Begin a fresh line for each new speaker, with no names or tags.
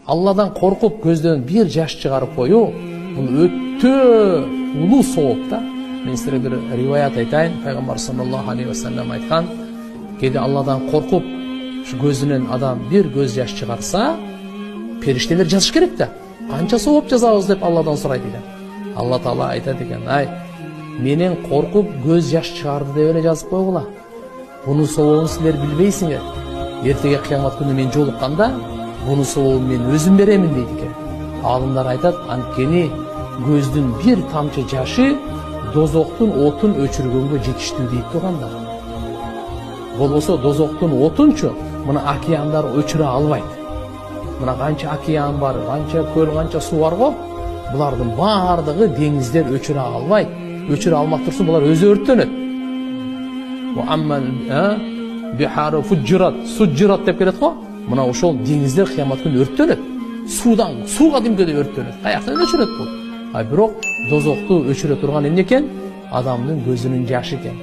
Алладан коркуп көздөн бир жаш чыгарып коюу бул өтө улуу сооп да. Мен силерге бир риваят айтайын. Пайгамбар саллаллаху алейхи вассалам айткан, кээде Алладан коркуп ушу көзүнөн адам бир көз жаш чыгарса, периштелер жазыш керек да. Канча сооп жазабыз деп Алладан сурайт экен. Алла Таала айтат экен: "Ай, менен коркуп көз жаш чыгарды деп эле жазып койгула. Бунун сообун силер билбейсиңер. Эртеге кыямат күнү мен жолукканда, бунун сообун мен өзүм беремин" дейт экен. Алымдар айтат, анткени көздүн бир тамчы жашы дозоктун отун өчүргөнгө жетиштүү дейт тургандар. Болбосо дозоктун отунчу мына океандар өчүрө албайт. Мына канча океан бар, канча көл, канча суу бар го, булардын баардыгы деңиздер өчүрө албайт. Өчүрө алмак турсун булар өзү өрттөнөт. Ва аммал бихару фуджират, суджират деп келет го. Мына ошол деңиздер кыямат күнү өрттөнөт. Сууга димкеде өрттөнөт. Каяктан өчүрөт бул? Бирок дозокту өчүрө турган эмне экен? Адамдын көзүнүн жашы экен.